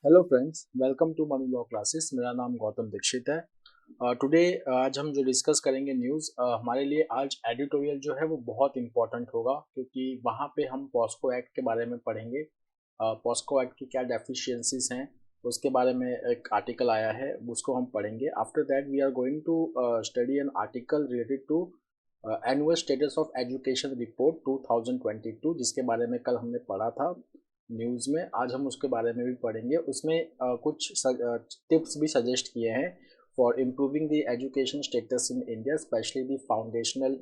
Hello friends, welcome to Manu law classes. मेरा नाम गौतम दीक्षित है। टुडे आज हम जो डिस्कस करेंगे न्यूज़, हमारे लिए आज एडिटोरियल जो है वो बहुत इम्पोर्टेंट होगा, क्योंकि वहाँ पे हम पॉस्को एक्ट के बारे में पढ़ेंगे। पॉस्को एक्ट की क्या डेफिशिएंसीज हैं उसके बारे में एक आर्टिकल आया है, उसको हम पढ़ेंगे। After that we are going to study an article related to annual status of education report 2022, जिसके बारे में कल हमने पढ़ा था न्यूज़ में। आज हम उसके बारे में भी पढ़ेंगे। उसमें कुछ टिप्स भी सजेस्ट किए हैं for improving the education status in India, specially the foundational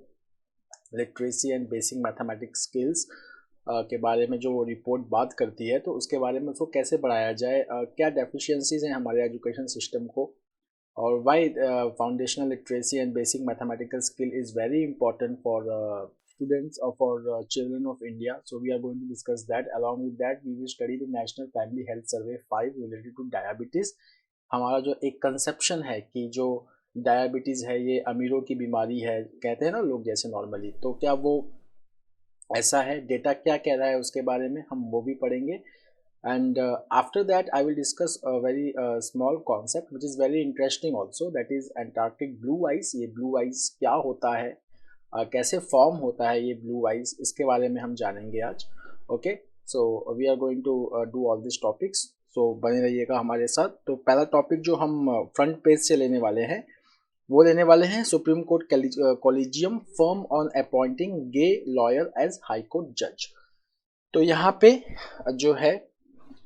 literacy and basic mathematics skills के बारे में जो रिपोर्ट बात करती है, तो उसके बारे में उसको कैसे बढ़ाया जाए, क्या डेफिशिएंसीज हैं हमारे एजुकेशन सिस्टम को, और why foundational literacy and basic mathematical skill is very important for students or for children of India. So we are going to discuss that. Along with that, we will study the National Family Health Survey 5 related to diabetes. हमारा जो एक conception है कि जो diabetes है ये अमीरों की बीमारी है, कहते हैं ना लोग जैसे नॉर्मली, तो क्या वो ऐसा है, डेटा क्या कह रहा है उसके बारे में हम वो भी पढ़ेंगे। And after that I will discuss a very small concept which is very interesting also, that is Antarctic blue eyes. ये ब्लू आइस क्या होता है, कैसे फॉर्म होता है ये ब्लू आइस, इसके बारे में हम जानेंगे आज। Okay, so we are going to do all this topics, सो बने रहिएगा हमारे साथ। तो पहला टॉपिक जो हम फ्रंट पेज से लेने वाले हैं वो लेने वाले हैं supreme court collegium firm on appointing gay lawyer as high court जज। तो यहाँ पे जो है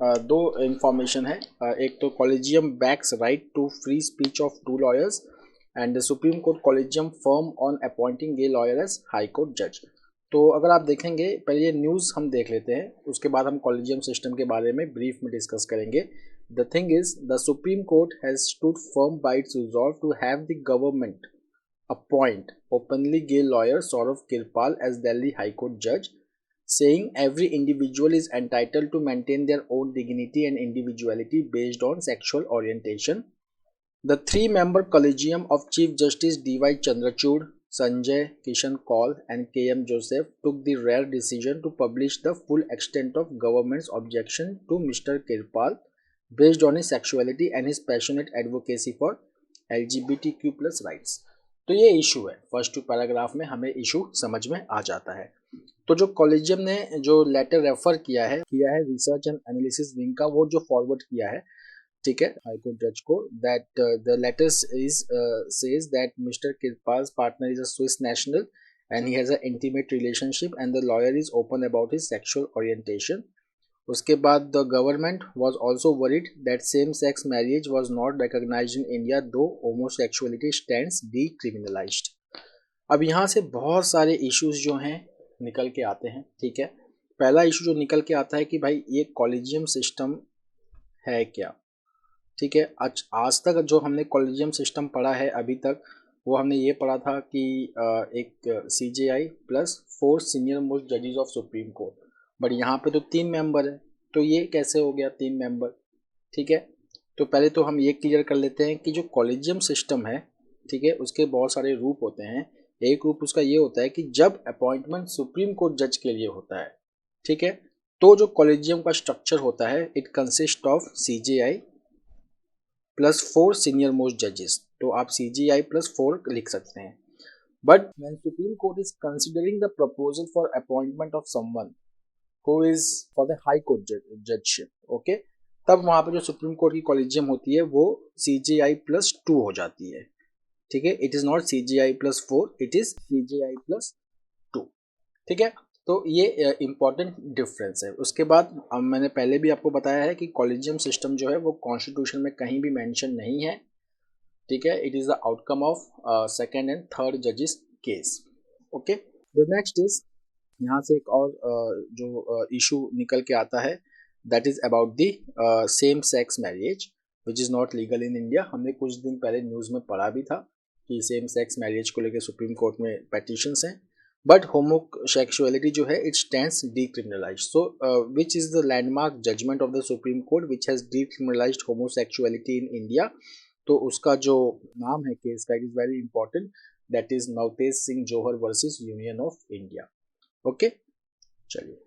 दो इंफॉर्मेशन है। एक तो collegium backs right to free speech of to lawyers and the supreme court collegium firm on appointing a lawyer as high court जज। तो अगर आप देखेंगे, पहले ये न्यूज़ हम देख लेते हैं, उसके बाद हम कॉलेजियम सिस्टम के बारे में ब्रीफ में डिस्कस करेंगे। The thing is, the supreme court has stood firm by its resolve to have the government appoint openly gay lawyer Saurav Kirpal as Delhi High Court judge, saying every individual is entitled to maintain their own dignity and individuality based on sexual orientation. The three-member collegium of Chief Justice D.Y. Chandrachud, Sanjay Kishan Kaul and K.M. Joseph took the rare decision to publish the full extent of government's objection to Mr. Kirpal based on his sexuality and his passionate advocacy for LGBTQ+ rights. तो ये issue है, first to paragraph में हमें issue समझ में आ जाता है। तो जो कॉलेजियम ने जो लेटर रेफर किया है रिसर्च एंड एनालिसिस विंग का, वो जो फॉरवर्ड किया है, ठीक है, हाई कोर्ट जज को, that the letter is says that mister Kirpal's partner is a Swiss national and he has a intimate relationship and the lawyer is open about his sexual orientation. उसके बाद the government was also worried that same sex marriage was not recognised in India though homosexuality stands decriminalised. अब यहाँ से बहुत सारे issues जो हैं निकल के आते हैं, ठीक है। पहला इशू जो निकल के आता है कि भाई ये कॉलेजियम सिस्टम है क्या, ठीक है। आज तक जो हमने कॉलेजियम सिस्टम पढ़ा है अभी तक, वो हमने ये पढ़ा था कि एक CJI प्लस 4 सीनियर मोस्ट जजेस ऑफ सुप्रीम कोर्ट, बट यहाँ पे तो 3 मेंबर है, तो ये कैसे हो गया 3 मेंबर, ठीक है। तो पहले तो हम ये क्लियर कर लेते हैं कि जो कॉलेजियम सिस्टम है, ठीक है, उसके बहुत सारे रूप होते हैं। एक रूप उसका ये होता है कि जब अपॉइंटमेंट सुप्रीम कोर्ट जज के लिए होता है, ठीक है, तो जो कॉलेजियम का स्ट्रक्चर होता है, it consist of CJI plus 4 senior most जजेस। तो आप CJI प्लस 4 लिख सकते हैं। But when supreme court is considering the proposal for appointment of someone who is for the high court judgeship, okay, तब वहां पे जो सुप्रीम कोर्ट की कॉलेजियम होती है वो CJI प्लस 2 हो जाती है, ठीक है। It is not CJI plus 4, it is CJI plus 2, ठीक है। तो ये इम्पॉर्टेंट डिफरेंस है। उसके बाद मैंने पहले भी आपको बताया है कि कॉलेजियम सिस्टम जो है वो कॉन्स्टिट्यूशन में कहीं भी मेंशन नहीं है, ठीक है। It is the outcome of second and third जजेस case, okay. The next is, यहाँ से एक और जो इशू निकल के आता है, that is about the same sex marriage which is not legal in India. हमने कुछ दिन पहले न्यूज़ में पढ़ा भी था कि सेम सेक्स मैरिज को लेकर सुप्रीम कोर्ट में पेटिशंस हैं, बट होमोसेक्सुअलिटी जो है it stands decriminalised. So which is the landmark judgment of the supreme court which has decriminalised homosexuality in India. तो उसका जो नाम है केस का, is very important, that is Navtej Singh Johar versus union of India, okay. चलिए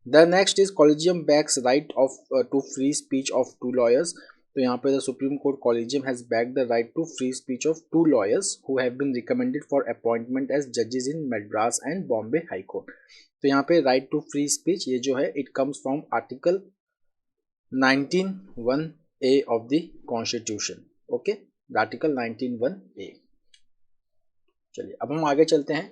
the next is collegium backs right of to free speech of to lawyers. तो यहाँ पे the supreme court collegium has back the right to free speech of to lawyers who have been recommended for appointment as जजेस in Madras and Bombay high court. तो यहाँ पे right to free speech ये जो है it comes from article 19(1)(a of the Constitution। Okay, article 19(1)(a। चलिए अब हम आगे चलते हैं।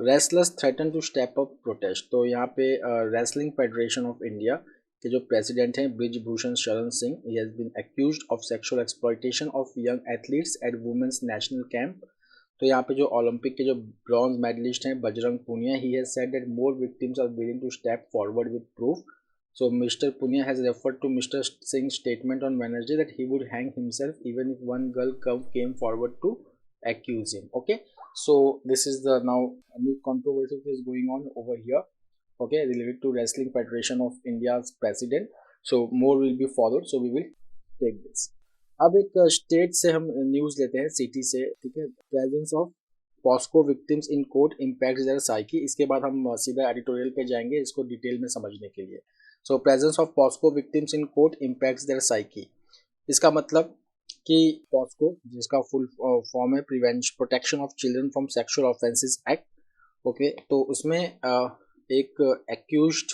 Wrestlers threaten to step up protest. तो यहाँ पे रेसलिंग फेडरेशन ऑफ इंडिया के जो प्रेसिडेंट हैं Brij Bhushan Sharan Singh, he has been accused of sexual exploitation of young athletes at women's national camp. तो यहाँ पे जो ओलंपिक के जो ब्रॉन्ज मेडलिस्ट हैं Bajrang Punia, he has said that more victims are willing to step forward with proof. So Mr. Punia has referred to Mr. Singh's statement on Wednesday that he would hang himself even if one girl came forward to accuse him. Okay, so this is the now a new controversy is going on over here. Okay, related to Wrestling Federation of India's president. So more will be followed. So we will take this. अब एक state से हम news लेते हैं, city से, ठीक है। Presence of POCSO victims in court impact their psyche. इसके बाद हम सीधा एडिटोरियल पे जाएंगे इसको डिटेल में समझने के लिए। So presence of POCSO victims in court impacts their psyche. इसका मतलब कि पॉस्को, जिसका फुल फॉर्म है prevention protection of children from sexual offences act, okay, तो उसमें एक एक्यूज्ड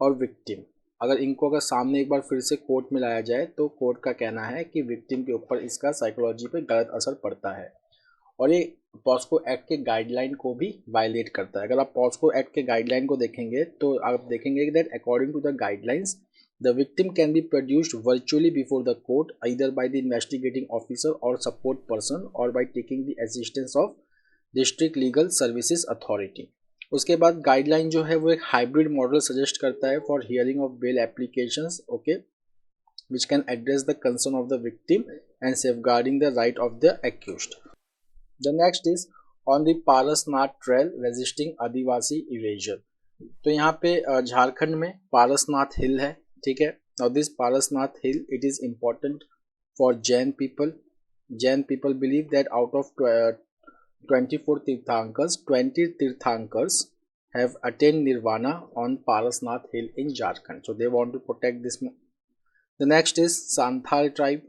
और विक्टिम, अगर इनको अगर सामने एक बार फिर से कोर्ट में लाया जाए तो कोर्ट का कहना है कि विक्टिम के ऊपर इसका साइकोलॉजी पे गलत असर पड़ता है और ये पॉस्को एक्ट के गाइडलाइन को भी वायलेट करता है। अगर आप पॉस्को एक्ट के गाइडलाइन को देखेंगे तो आप देखेंगे that according to the guidelines the victim can be produced virtually before the court either by the investigating officer or support person or by taking the assistance of district legal services authority। उसके बाद guideline जो है वो एक hybrid model suggest करता है for hearing of bail applications, okay, which can address the concern of the victim and safeguarding the right of the accused। The next is on the Parasnath trail resisting Adivasi eraser. तो यहाँ पे झारखंड में पारसनाथ हिल है, ठीक है। Now this Parasnath hill it is important for Jain people। Jain people believe that out of 24 Tirthankars, 20 Tirthankars have attained Nirvana on Parasnath Hill in Jharkhand. So they want to protect this। The next is Santhal tribe,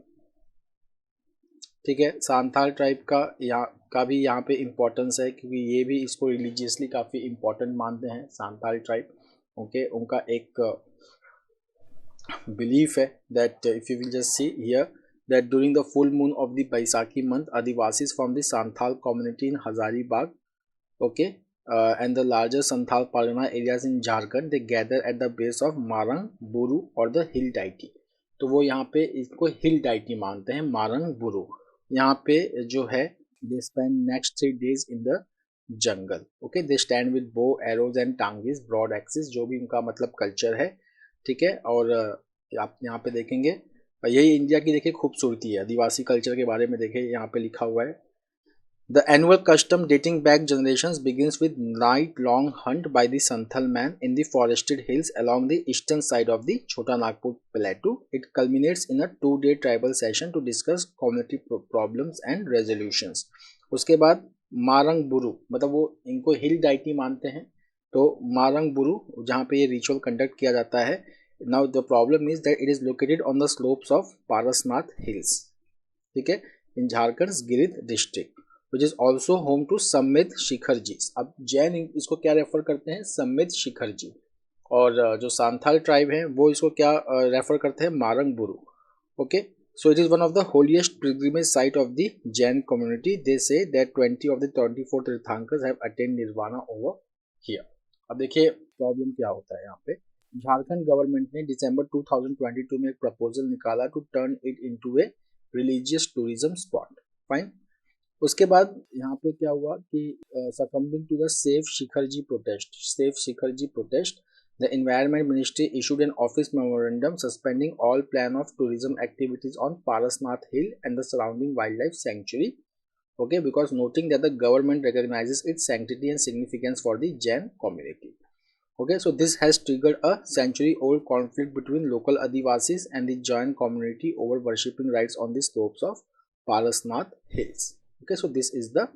ठीक है। Santhal tribe का भी यहाँ पे importance है क्योंकि ये भी इसको रिलीजियसली काफ़ी इम्पोर्टेंट मानते हैं सांथाल ट्राइब, ओके। उनका एक बिलीफ है that if you will just see here that during the full moon of the Baisakhi month, Adivasis from the Santhal community in Hazaribagh, okay, and the larger Santhal Pargana areas in Jharkhand, they gather at the base of Marang Buru or the hill deity। तो वो यहाँ पे इसको हिल deity मानते हैं, मारंग बुरु। यहाँ पे जो है they spend next 3 days in the jungle, okay, they stand with bow, arrows and tangis, broad axes, जो भी उनका मतलब कल्चर है, ठीक है। और आप यहाँ पे देखेंगे यही इंडिया की देखिए खूबसूरती है, आदिवासी कल्चर के बारे में देखिए यहाँ पे लिखा हुआ है। The annual custom dating back generations begins with night long hunt by the Santhal man in the forested hills along the eastern side of the Chota Nagpur plateau. It culminates in a 2-day tribal session to discuss community problems and resolutions. उसके बाद मारंग बुरु, मतलब वो इनको हिल deity मानते हैं, तो मारंग बुरु जहाँ पे ये रिचुअल कंडक्ट किया जाता है। Now the problem is that it is located on the slopes of Parasnath Hills, ठीक है, in Jharkhand's Girid district, which is also home to सम्मित शिखर जी। अब जैन इसको क्या रेफर करते हैं, सम्मित शिखर जी, और जो सांथाल ट्राइब है वो इसको क्या रेफर करते हैं, मारंग बुरु, okay. So it is one of the holiest pilgrimage site of the Jain community। They say that 20 of the 24 Tirthankars have attained nirvana over here। अब देखिए प्रॉब्लम क्या होता है यहाँ पे। झारखंड गवर्नमेंट ने दिसंबर 2022 में एक प्रपोजल निकाला to turn it into a religious tourism spot, fine. उसके बाद यहाँ पे क्या हुआ कि सकम्बिंग टू द सेफ Shikhar ji protest the environment ministry issued an office memorandum suspending all plan of tourism activities on Parasnath hill and the surrounding wildlife sanctuary, okay, because noting that the government recognizes its sanctity and significance for the Jain community। Okay, so this has triggered a century-old conflict between local Adivasis and the Jain community over worshipping rights on the slopes of Parasnath Hills। Okay, so this is the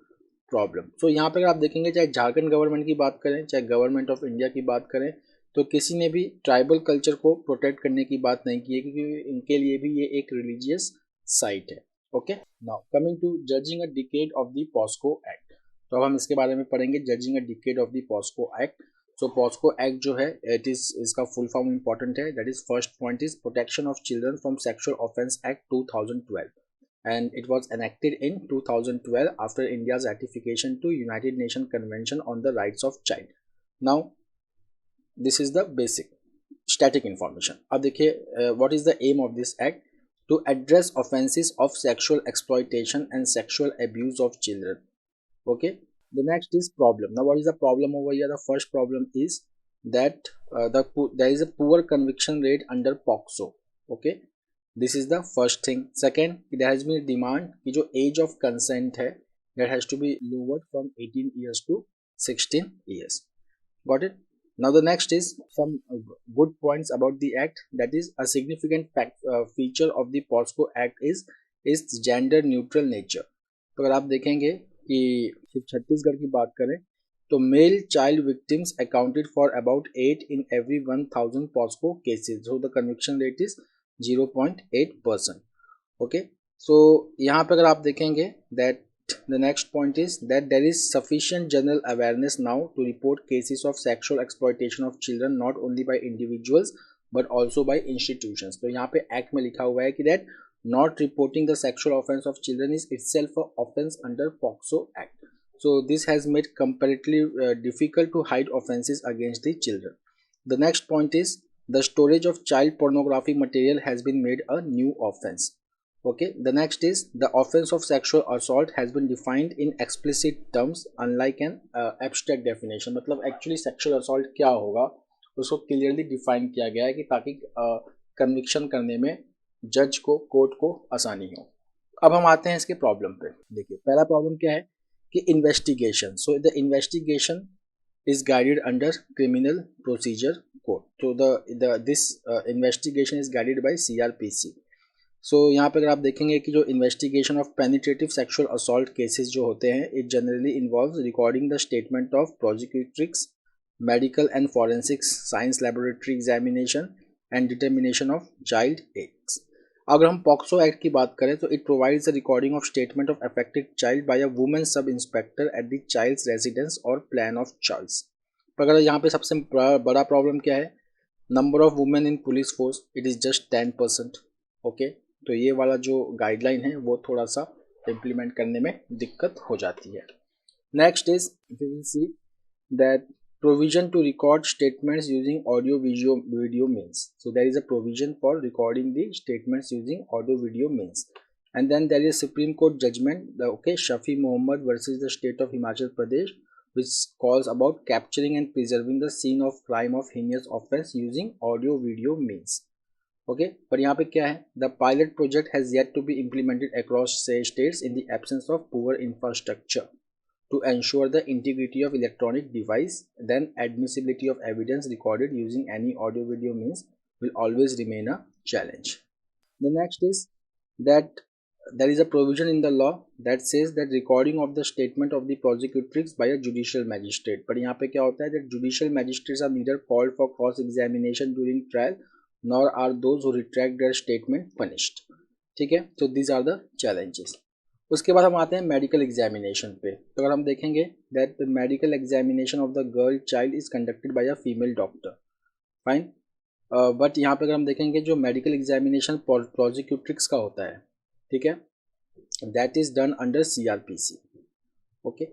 problem। So यहाँ पर आप देखेंगे चाहे Jharkhand government की बात करें चाहे government of India की बात करें, तो किसी ने भी ट्राइबल कल्चर को प्रोटेक्ट करने की बात नहीं की है, क्योंकि इनके लिए भी ये एक रिलीजियस साइट है। Okay, now coming to judging a decade of the POCSO act. तो अब हम इसके बारे में पढ़ेंगे, judging a decade of the POCSO act. So POCSO act जो है, इट इज, इसका फुल फॉर्म इंपॉर्टेंट है। That is, first point is protection of children from sexual offence act 2012, and it was enacted in 2012 after India's ratification to United Nations Convention on the Rights of Child. Now this is the basic static information. अब देखिए, what is the aim of this act? To address offenses of sexual exploitation and sexual abuse of children. Okay, the next is problem. Now what is the problem over here? The first problem is that there is a poor conviction rate under POCSO. Okay, this is the first thing. Second, there has been a demand कि जो age of consent है, that has to be lowered from 18 years to 16 years. Got it? Now the next is some good points about the act. That is, a significant feature of the POSCO act is gender neutral nature. तो अगर आप देखेंगे कि सिर्फ छत्तीसगढ़ की बात करें तो male child victims accounted for about 8 in every 1000 POSCO cases. So the conviction rate is 0.8%. Okay, सो यहाँ पे अगर आप देखेंगे that the next point is that there is sufficient general awareness now to report cases of sexual exploitation of children not only by individuals but also by institutions. तो यहाँ पे act में लिखा हुआ है कि that not reporting the sexual offense of children is itself a offense under POCSO Act. So this has made comparatively difficult to hide offenses against the children. The next point is the storage of child pornography material has been made a new offense. Okay, the next is the offense of sexual assault has been defined in explicit terms unlike an abstract definition. मतलब actually sexual assault क्या होगा उसको clearly define किया गया है कि ताकि conviction करने में जज को, कोर्ट को आसानी हो। अब हम आते हैं इसके प्रॉब्लम पे। देखिए, पहला प्रॉब्लम क्या है कि investigation. So the investigation is guided under criminal procedure code. So this investigation is guided by CRPC. So यहाँ पे अगर आप देखेंगे कि जो investigation of penetrative sexual assault cases जो होते हैं, it generally involves recording the statement of prosecutrix, medical and forensics science laboratory examination and determination of child age. अगर हम पॉक्सो एक्ट की बात करें तो it provides the recording of statement of affected child by a women sub inspector at the child's residence और plan of choice. पर अगर यहाँ पे सबसे बड़ा प्रॉब्लम क्या है, number of women in police force, it is just 10%। Okay, तो ये वाला जो गाइडलाइन है वो थोड़ा सा इम्प्लीमेंट करने में दिक्कत हो जाती है। Next is we will see that provision to record statements using audio video means. So there is a provision for recording the statements using audio video means. And then there is Supreme Court judgment, okay, Shafi Mohammed versus the state of Himachal Pradesh, which calls about capturing and preserving the scene of crime of heinous offense using audio video means. Okay, पर यहाँ पे क्या है, the pilot project has yet to be implemented across states in the absence of poor infrastructure to ensure the integrity of electronic device, then admissibility of evidence recorded using any audio video means will always remain a challenge. The next is that there is a provision in the law that says that recording of the statement of the prosecutrix by a judicial magistrate. पर यहाँ पे क्या होता है, that judicial magistrates are neither called for cross examination during trial nor are those who retract their statement punished. ठीक है, तो these are the challenges. उसके बाद हम आते हैं मेडिकल एग्जामिनेशन पे। तो अगर हम देखेंगे that the medical examination of the girl child is conducted by a female doctor, fine, but यहाँ पे अगर हम देखेंगे जो मेडिकल एग्जामिनेशन प्रोसिक्यूट्रिक्स का होता है, ठीक है, that is done under CRPC. Okay,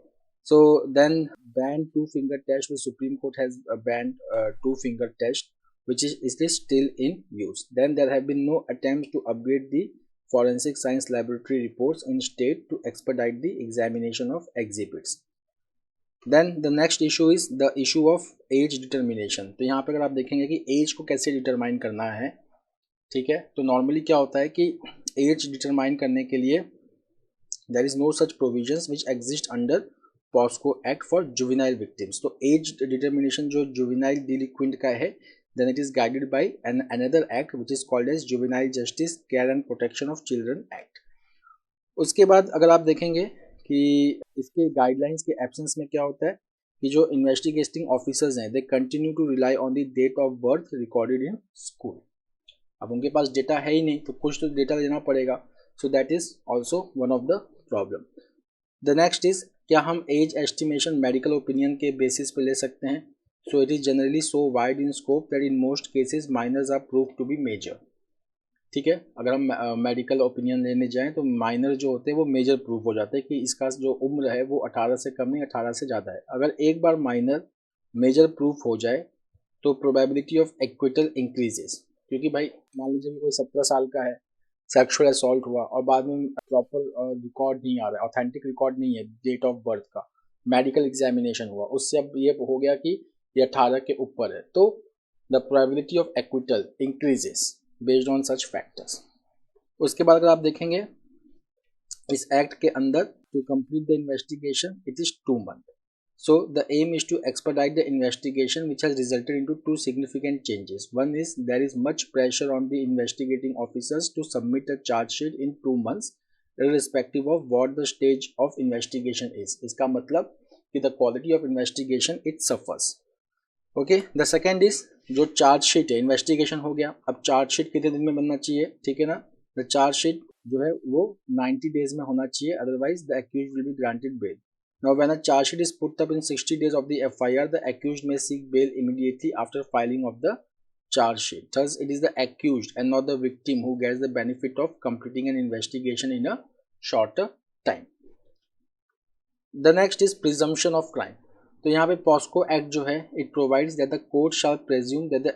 so then ban two finger test, the Supreme Court has banned two finger test which is still in use. Then there have been no attempts to upgrade the forensic science laboratory reports in state to expedite the examination of exhibits. Then the next issue is the issue of age determination. तो यहाँ पे अगर आप देखेंगे कि as को कैसे determine करना है, ठीक है, तो नॉर्मली क्या होता है कि एज डिटरमाइन करने के लिए there is no such provisions which exist under POSCO Act for juvenile victims. तो age determination जो juvenile delinquent का है, then it is guided by another act which is called as Juvenile Justice Care and Protection of Children Act. उसके बाद अगर आप देखेंगे कि इसके गाइडलाइंस के एब्सेंस में क्या होता है, कि जो इन्वेस्टिगेटिंग ऑफिसर्स हैं they continue to rely on the date of birth recorded in school. अब उनके पास डेटा है ही नहीं तो कुछ तो डेटा देना पड़ेगा, so that is also one of the problem. The next is, क्या हम एज एस्टिमेशन मेडिकल ओपिनियन के बेसिस पे ले सकते हैं? So it is generally so wide in scope that in most cases minors are proved to be major. ठीक है, अगर हम मेडिकल ओपिनियन लेने जाएं तो माइनर जो होते हैं वो मेजर प्रूव हो जाते हैं कि इसका जो उम्र है वो 18 से कम नहीं 18 से ज़्यादा है। अगर एक बार माइनर मेजर प्रूफ हो जाए तो प्रोबेबिलिटी ऑफ एक्विटल इंक्रीजेस, क्योंकि भाई मान लीजिए कोई 17 साल का है, सेक्सुअल असॉल्ट हुआ और बाद में प्रॉपर रिकॉर्ड नहीं आ रहा है, ऑथेंटिक रिकॉर्ड नहीं है डेट ऑफ बर्थ का, मेडिकल एग्जामिनेशन हुआ उससे अब ये हो गया कि ये 18 के ऊपर है, तो the probability of acquittal increases based on such factors. उसके बाद अगर आप देखेंगे इस एक्ट के अंदर, to complete the investigation it is 2 months। So the aim is to expedite the investigation, which has resulted into 2 significant changes. One is there is much pressure on the investigating officers to submit a charge sheet in 2 months, irrespective of what the stage of investigation is. इसका मतलब कि the quality of investigation it suffers. Okay, the second is जो charge sheet है, investigation हो गया, अब charge sheet कितने दिन में बनना चाहिए, ठीक है ना? द चार्ज शीट जो है वो 90 days में होना चाहिए, otherwise the accused will be granted bail. Now, when a charge sheet is put up in 60 days of the FIR, the accused may seek bail immediately after filing of the charge sheet. Thus, it is the accused and not the victim who gets the benefit of completing an investigation in a shorter time. The next is presumption of crime. तो यहाँ पे POCSO act जो है it provides that the court shall presume that the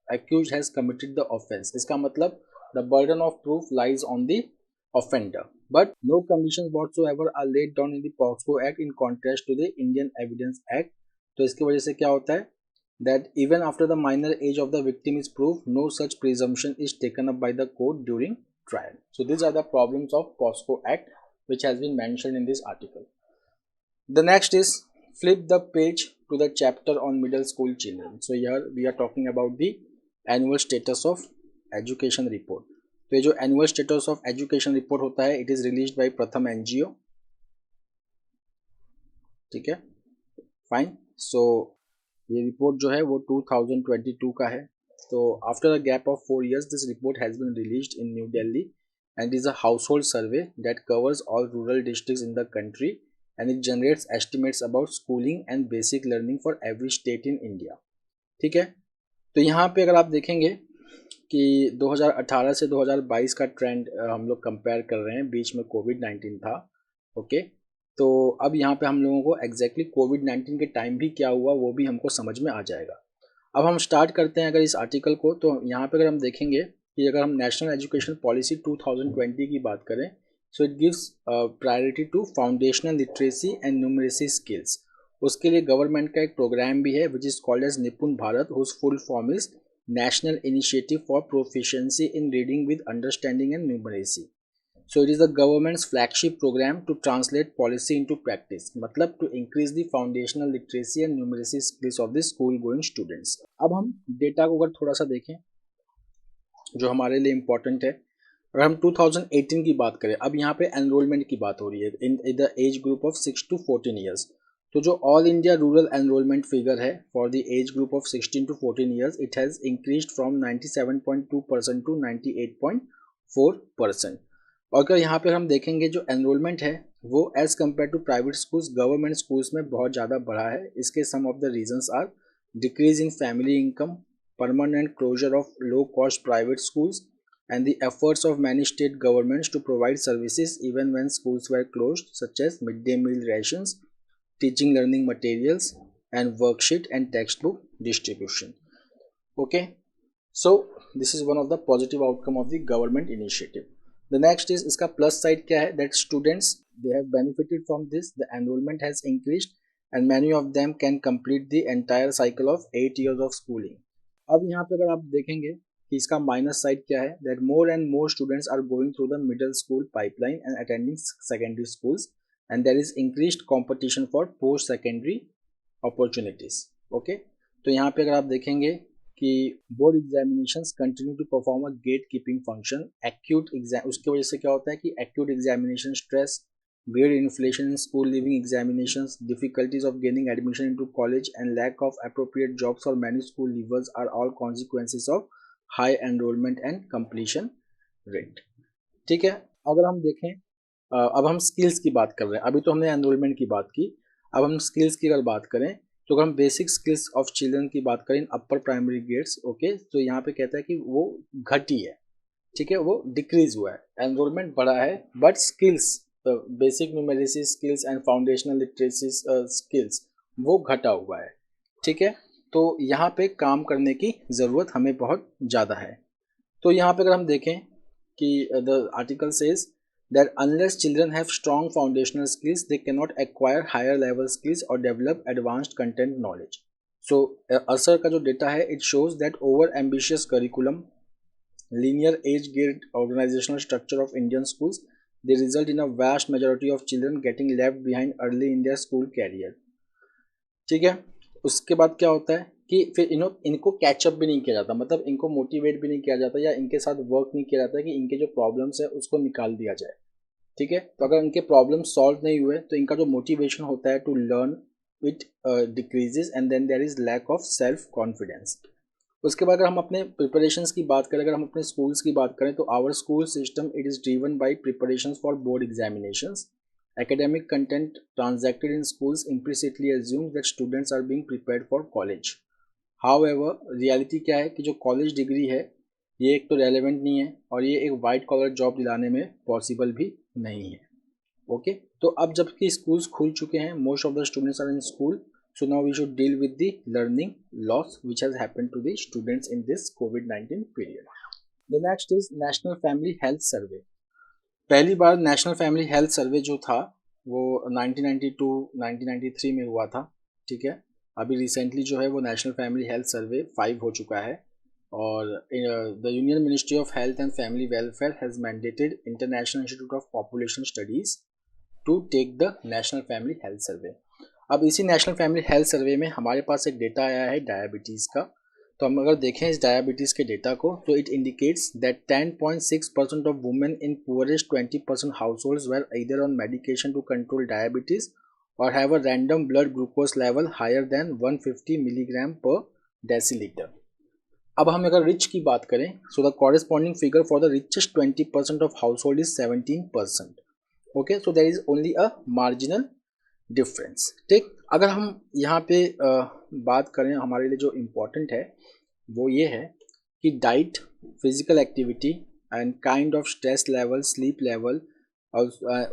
accused has committed the offense. इसका मतलब the burden of proof lies on the offender, but no conditions whatsoever are laid down in the POSCO Act in contrast to the Indian Evidence Act. तो इसकी वजह से क्या होता है that even after the minor age of the victim is proved, no such presumption is taken up by the court during trial. So these are the problems of POSCO Act which has been mentioned in this article. The next is, flip the page to the chapter on middle school children. So here we are talking about the annual status of education report. तो ये जो annual status of education report होता है it is released by प्रथम NGO. ठीक है, fine. सो ये report जो है वो 2022 का है। तो after a gap of 4 years this report has been released in New Delhi and is a household survey that covers all rural districts in the country and it generates estimates about schooling and basic learning for every state in India. ठीक है, तो यहाँ पे अगर आप देखेंगे कि 2018 से 2022 का ट्रेंड हम लोग कंपेयर कर रहे हैं, बीच में कोविड-19 था। ओके, तो अब यहाँ पे हम लोगों को एग्जैक्टली कोविड-19 के टाइम भी क्या हुआ वो भी हमको समझ में आ जाएगा। अब हम स्टार्ट करते हैं अगर इस आर्टिकल को, तो यहाँ पे अगर हम देखेंगे कि अगर हम नेशनल एजुकेशन पॉलिसी 2020 की बात करें, so it gives priority to foundational literacy and numeracy skills. उसके लिए गवर्नमेंट का एक प्रोग्राम भी है which is called as NIPUN Bharat, whose full form is National Initiative for Proficiency in Reading with Understanding and Numeracy. So it is the government's flagship program to translate policy into practice, मतलब to increase the foundational literacy and numeracy skills of the school going students. अब हम data को अगर थोड़ा सा देखें जो हमारे लिए इम्पोर्टेंट है, अगर हम 2018 की बात करें, अब यहाँ पे एनरोलमेंट की बात हो रही है in the age group of 6 to 14 years। तो जो all India rural enrolment figure है for the age group of 16 to 14 years, it has increased from 97.2% to 98.4%। और अगर यहाँ पे हम देखेंगे जो एनरोलमेंट है वो as compare to private schools government schools में बहुत ज़्यादा बढ़ा है। इसके some of the reasons are decrease in family income, permanent closure of low-cost private schools, and the efforts of many state governments to provide services even when schools were closed, such as midday meal rations, teaching learning materials, and worksheet and textbook distribution. Okay, so this is one of the positive outcome of the government initiative. The next is इसका plus side क्या है, that students they have benefited from this, the enrollment has increased and many of them can complete the entire cycle of 8 years of schooling. अब यहाँ पे अगर आप देखेंगे कि इसका माइनस साइड क्या है, that more and more students are going through the middle school pipeline and attending secondary schools and there is increased competition for post secondary opportunities. Okay, तो यहाँ पे अगर आप देखेंगे कि board examinations continue to perform a gatekeeping function, acute exam, उसकी वजह से क्या होता है कि acute examination stress, weird inflation in school leaving examinations, difficulties of gaining admission into college, and lack of appropriate jobs for many school leavers are all consequences of high enrollment and completion rate. ठीक है, अगर हम देखें अब हम skills की बात कर रहे हैं, अभी तो हमने एनरोलमेंट की बात की, अब हम स्किल्स की अगर बात करें तो अगर हम बेसिक स्किल्स ऑफ चिल्ड्रन की बात करें अपर प्राइमरी ग्रेड्स, ओके, तो यहाँ पे कहता है कि वो घटी है, ठीक है, वो डिक्रीज हुआ है, एनरोलमेंट बढ़ा है, but skills, basic numeracy skills and foundational literacy skills वो घटा हुआ है, ठीक है। तो यहाँ पे काम करने की ज़रूरत हमें बहुत ज़्यादा है। तो यहाँ पे अगर हम देखें कि the article says that unless children have strong foundational skills they cannot acquire higher level skills or develop advanced content knowledge. So असर का जो डेटा है it shows that over ambitious curriculum, linear age grid organizational structure of Indian schools, they result in a vast majority of children getting left behind early in their school career. ठीक है, उसके बाद क्या होता है कि फिर इनको कैचअप भी नहीं किया जाता, मतलब इनको मोटिवेट भी नहीं किया जाता या इनके साथ वर्क नहीं किया जाता कि इनके जो प्रॉब्लम्स है उसको निकाल दिया जाए, ठीक है। तो अगर इनके प्रॉब्लम सॉल्व नहीं हुए तो इनका जो मोटिवेशन होता है to learn it decreases and then there is lack of self confidence. उसके बाद अगर हम अपने प्रिपरेशंस की बात करें, अगर हम अपने स्कूल्स की बात करें तो our school system it is driven by preparations for board examinations. Academic content transacted in schools implicitly assumes that students are being prepared for college. However, reality क्या है कि जो कॉलेज डिग्री है ये एक तो रेलेवेंट नहीं है और ये एक वाइट कॉलर जॉब दिलाने में पॉसिबल भी नहीं है, ओके। तो अब जबकि स्कूल्स खुल चुके हैं, most of the students are in school, so now we should deal with the learning loss which has happened to the students in this COVID-19 period. The next is National Family Health Survey. पहली बार national family health सर्वे जो था वो 1992-1993 में हुआ था, ठीक है। अभी रिसेंटली जो है वो नेशनल फैमिली हेल्थ सर्वे 5 हो चुका है और the union ministry of health and family welfare has mandated international institute of population studies to take the national family health survey. अब इसी नेशनल फैमिली हेल्थ सर्वे में हमारे पास एक डेटा आया है डायबिटीज़ का। तो हम अगर देखें इस डायबिटीज़ के डेटा को तो it indicates that 10.6% of women in poorest 20% households were either on medication to control diabetes और have a random blood glucose level higher than 150 milligram per decilitre. अब हम अगर रिच की बात करें so the corresponding figure for the richest 20% of household is 17%, okay. So there is only a marginal difference, ठीक। अगर हम यहाँ पे बात करें हमारे लिए जो इम्पोर्टेंट है वो ये है कि diet, physical activity and kind of stress level, sleep level,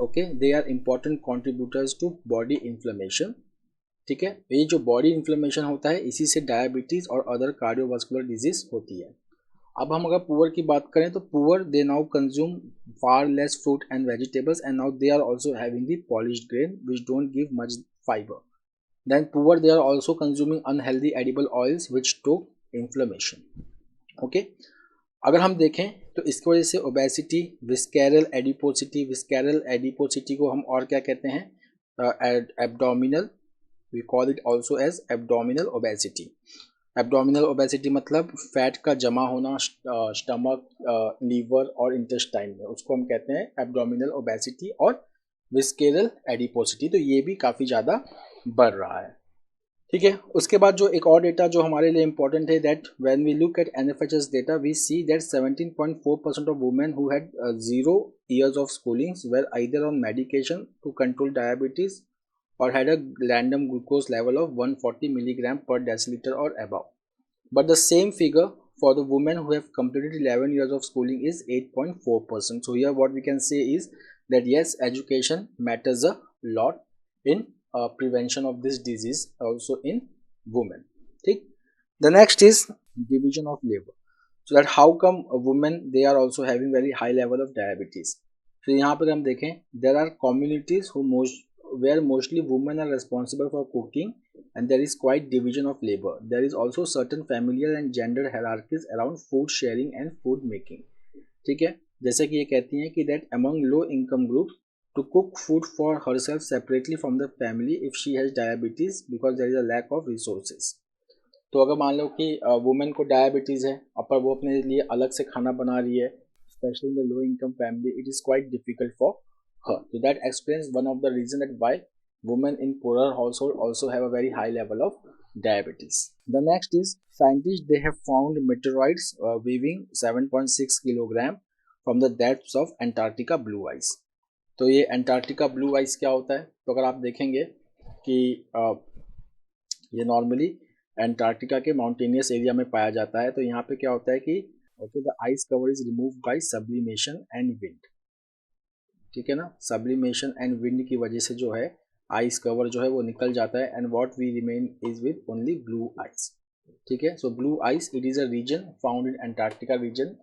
okay, they are important contributors to body inflammation, ठीक है। ये जो बॉडी इन्फ्लेमेशन होता है इसी से डायबिटीज़ और अदर कार्डियोवास्कुलर डिजीज होती है। अब हम अगर पुअर की बात करें तो poor they now consume far less fruit and vegetables and now they are also having the polished grain which don't give much fibre. Then poor they are also consuming unhealthy edible oils which stoke inflammation, okay. अगर हम देखें तो इसकी वजह से obesity, विस्केरल एडिपोसिटी को हम और क्या कहते हैं, abdominal, we call it also as abdominal obesity. Abdominal obesity मतलब फैट का जमा होना स्टमक, लीवर और इंटेस्टाइन में, उसको हम कहते हैं एब्डोमिनल ओबेसिटी और विस्केरल एडिपोसिटी। तो ये भी काफ़ी ज़्यादा बढ़ रहा है, ठीक है। उसके बाद जो एक और डेटा जो हमारे लिए इंपॉर्टेंट है that when we look at NFHS data we see that 17.4% of women who had 0 years of schoolings were either on medication to control diabetes और had a random glucose level of 140 milligram per decilitre और above. But the same figure for the women who have completed 11 years of schooling is 8.4%. So here what we can say is that yes, education matters a lot in prevention of this disease also in women, ठीक. The next is division of labor. So that how come women they are also having very high level of diabetes. So यहाँ पर हम देखें there are communities where mostly women are responsible for cooking and there is quite division of labor. There is also certain familial and gender hierarchies around food sharing and food making, ठीक है। जैसे कि ये कहती हैं कि that among low income groups to cook food for herself separately from the family if she has diabetes because there is a lack of resources. तो अगर मान लो कि वुमेन को डायबिटीज़ है पर वो अपने लिए अलग से खाना बना रही है, specially in the low income family, it is quite difficult for her. So that explains one of the reason that why women in poorer household also have a very high level of diabetes. The next is scientists they have found meteoroids weighing 7.6 kilogram from the depths of Antarctica blue ice. तो ये Antarctica blue eyes क्या होता है? तो अगर आप देखेंगे कि ये नॉर्मली अंटार्कटिका के माउंटेनियस एरिया में पाया जाता है। तो यहाँ पे क्या होता है कि okay the ice cover is remove by sublimation and wind, ठीक है ना। सब्लिमेशन एंड विंड की वजह से जो है आइस कवर जो है वो निकल जाता है and what we remain is with only blue ice, ठीक है। So blue ice it is a region found in Antarctica region.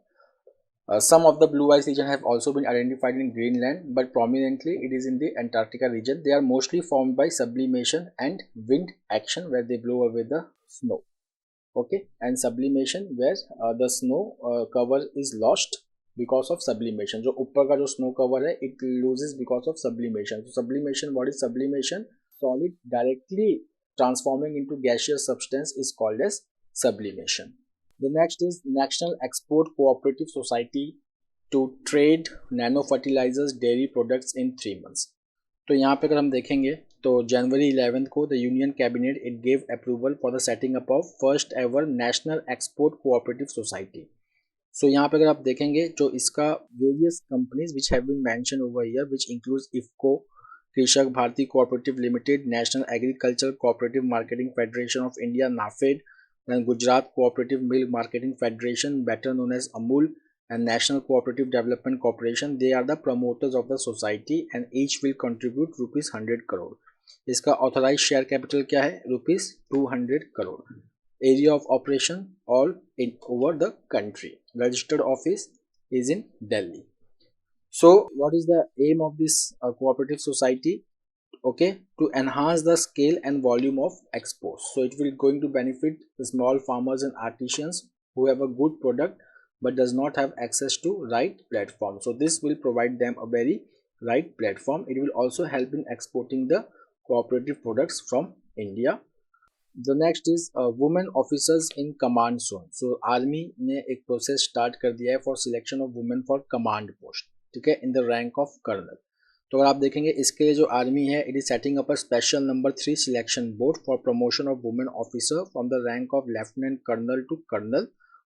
Some of the blue ice region have also been identified in Greenland, but prominently it is in the Antarctica region. They are mostly formed by sublimation and wind action where they blow away the snow. Okay, and sublimation where the snow cover is lost because of sublimation. जो ऊपर का जो snow cover है it loses because of sublimation. So sublimation, what is sublimation? Solid directly transforming into gaseous substance is called as sublimation. The next is National Export Cooperative Society to trade nano fertilizers dairy products in 3 months. तो यहाँ पे अगर हम देखेंगे तो जनवरी 11 को the union cabinet it gave approval for the setting up of first ever national export cooperative society. So यहाँ पे अगर आप देखेंगे जो इसका various companies which have been mention over here which includes IFFCO, Krishak Bharati cooperative limited, national agriculture cooperative marketing federation of India NAFED, then Gujarat Cooperative Milk Marketing Federation, better known as AMUL, and National Cooperative Development Corporation. They are the promoters of the society and each will contribute rupees 100 crore. इसका authorise share capital क्या है? Rupees 200 crore. Area of operation all in over the country. Registered office is in Delhi. So what is the aim of this cooperative society? Okay, to enhance the scale and volume of exports. So it will going to benefit the small farmers and artisans who have a good product but does not have access to right platform. So this will provide them a very right platform. It will also help in exporting the cooperative products from India. The next is women officers in command zone. So army ने एक process start कर दिया है for selection of women for command post, ठीक है, in the rank of colonel. तो अगर आप देखेंगे इसके लिए जो आर्मी है it is setting up a special number 3 selection board for promotion of women officer from the rank of lieutenant colonel to colonel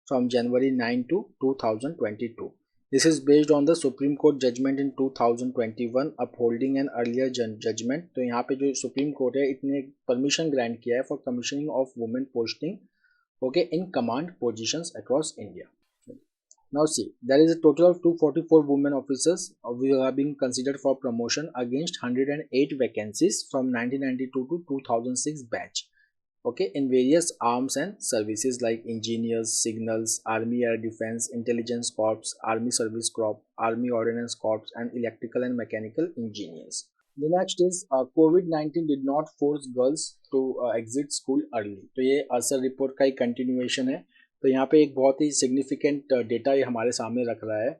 from January 9 to 2022. This is based on the supreme court judgment in 2021 upholding an earlier judgment. तो यहाँ पे जो supreme court है इतने permission grant किया है for commissioning of women posting okay in command positions across India. Now see, there is a total of 244 women officers who are being considered for promotion against 108 vacancies from 1992 to 2006 batch. Okay, in various arms and services like engineers, signals, Army Air Defense, Intelligence Corps, Army Service Corps, Army Ordnance Corps, and electrical and mechanical engineers. The next is COVID-19 did not force girls to exit school early. तो ये असर report का एक continuation है. तो यहाँ पे एक बहुत ही सिग्निफिकेंट डेटा ये हमारे सामने रख रहा है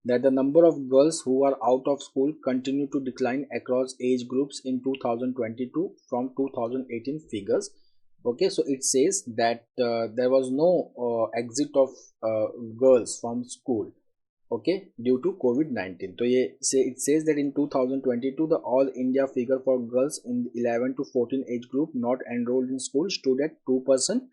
that the number of girls who are out of school continue to decline across age groups in 2022 from 2018 figures. Okay, so it says that there was no exit of girls from school okay due to COVID-19. तो ये it says that in 2022 the all India figure for girls in 11 to 14 age group not enrolled in school stood at 2%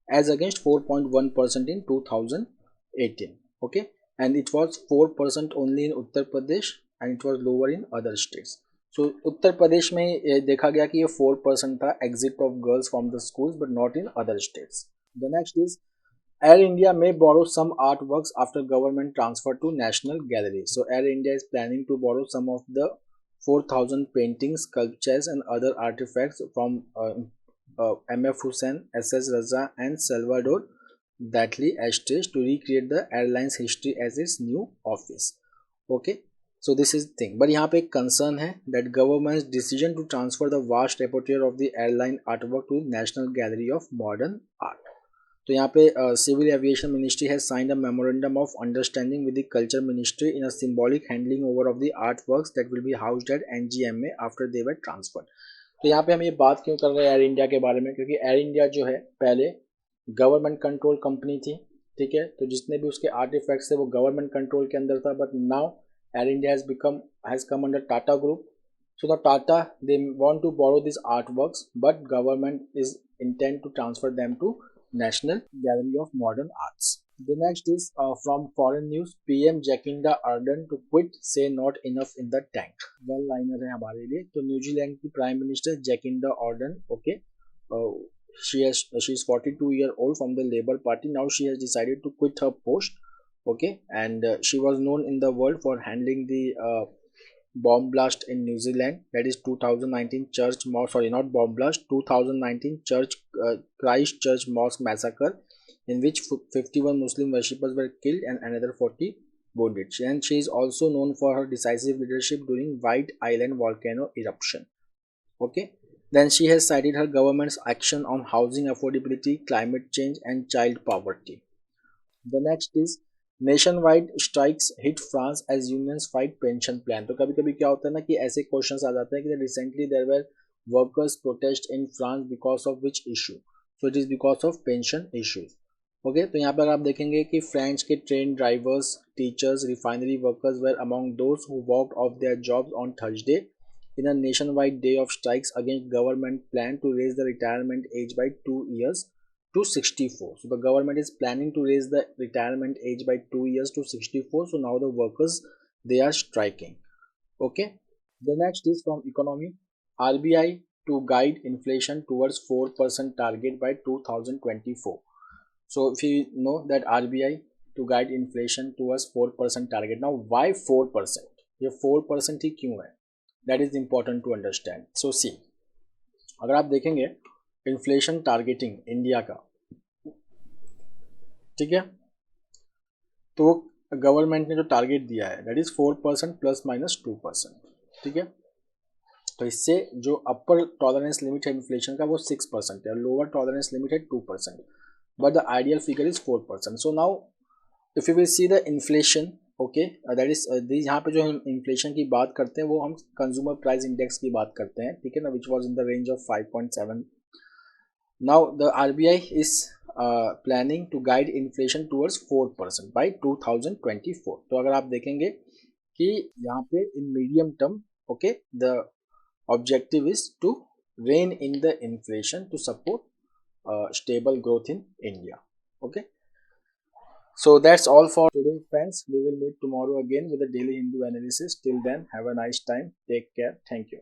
as against 4.1% in 2018. Okay, and it was 4% only in Uttar Pradesh and it was lower in other states. So Uttar Pradesh में देखा गया कि ये 4% था exit of girls from the schools but not in other states. The next is Air India may borrow some artworks after government transfer to National Gallery. So Air India is planning to borrow some of the 4,000 paintings, sculptures and other artifacts from M.F. Hussain, S.S. Raza and Salvador Dali Estes to recreate the airline's history as its new office. Okay, so this is the thing. But यहाँ पे एक concern है that government's decision to transfer the vast repertoire of the airline artwork to National Gallery of Modern Art. तो यहाँ पे Civil Aviation Ministry has signed a memorandum of understanding with the Culture Ministry in a symbolic handing over of the artworks that will be housed at NGMA after they were transferred. तो यहाँ पे हम ये बात क्यों कर रहे हैं एयर इंडिया के बारे में? क्योंकि एयर इंडिया जो है पहले गवर्नमेंट कंट्रोल कंपनी थी, ठीक है, तो जितने भी उसके आर्टिफैक्ट्स थे वो गवर्नमेंट कंट्रोल के अंदर था. But now Air India has come under Tata Group. So the Tata, they want to borrow these artworks, but government is intent to transfer them to National Gallery of Modern Arts. The next is from foreign news. PM Jacinda Ardern to quit, say not enough in the tank. One liner है हमारे लिए. तो New Zealand की prime minister Jacinda Ardern, okay, she is 42-year old from the Labour Party. Now she has decided to quit her post, okay, and she was known in the world for handling the bomb blast in New Zealand, that is 2019 church mosque, sorry, not bomb blast, 2019 church Christchurch mosque massacre, in which 51 Muslim worshippers were killed and another 40 wounded. And she is also known for her decisive leadership during White Island volcano eruption. Okay. Then she has cited her government's action on housing affordability, climate change, and child poverty. The next is nationwide strikes hit France as unions fight pension plan. तो कभी कभी क्या होता है ना कि ऐसे questions आ जाते हैं कि recently there were workers protest in France because of which issue. So it is because of pension issues. Okay, तो यहाँ पर आप देखेंगे कि फ्रेंच के train drivers, teachers, refinery workers were among those who walked off their jobs on Thursday in a nationwide day of strikes against government plan to raise the retirement age by 2 years to 64. So the government is planning to raise the retirement age by 2 years to 64. So now the workers, they are striking. Okay. The next is from economy. RBI to guide inflation towards 4% target by 2024. So if you know that RBI to guide inflation towards 4% target. Now why 4%? ये 4% ही क्यों है? That is important to understand. So see, अगर आप देखेंगे inflation targeting India का, ठीक है, तो गवर्नमेंट ने जो टारगेट दिया है दैट इज 4% प्लस माइनस 2%. ठीक है, तो इससे जो अपर टॉलरेंस लिमिट है इन्फ्लेशन का वो 6% है, लोअर टॉलरेंस लिमिट है 2%, but the ideal figure is 4%. So now if you will see the inflation, okay, that is यहाँ पे जो हम इन्फ्लेशन की बात करते हैं वो हम कंज्यूमर प्राइस इंडेक्स की बात करते हैं, ठीक है ना, which was in the range of 5.7. Now the RBI is planning to guide inflation towards 4% by 2024. तो अगर आप देखेंगे कि यहाँ पे in medium term, okay, the objective is to rein in the inflation to support stable growth in India. Okay. So that's all for today, friends. We will meet tomorrow again with a daily Hindu analysis. Till then, have a nice time. Take care. Thank you.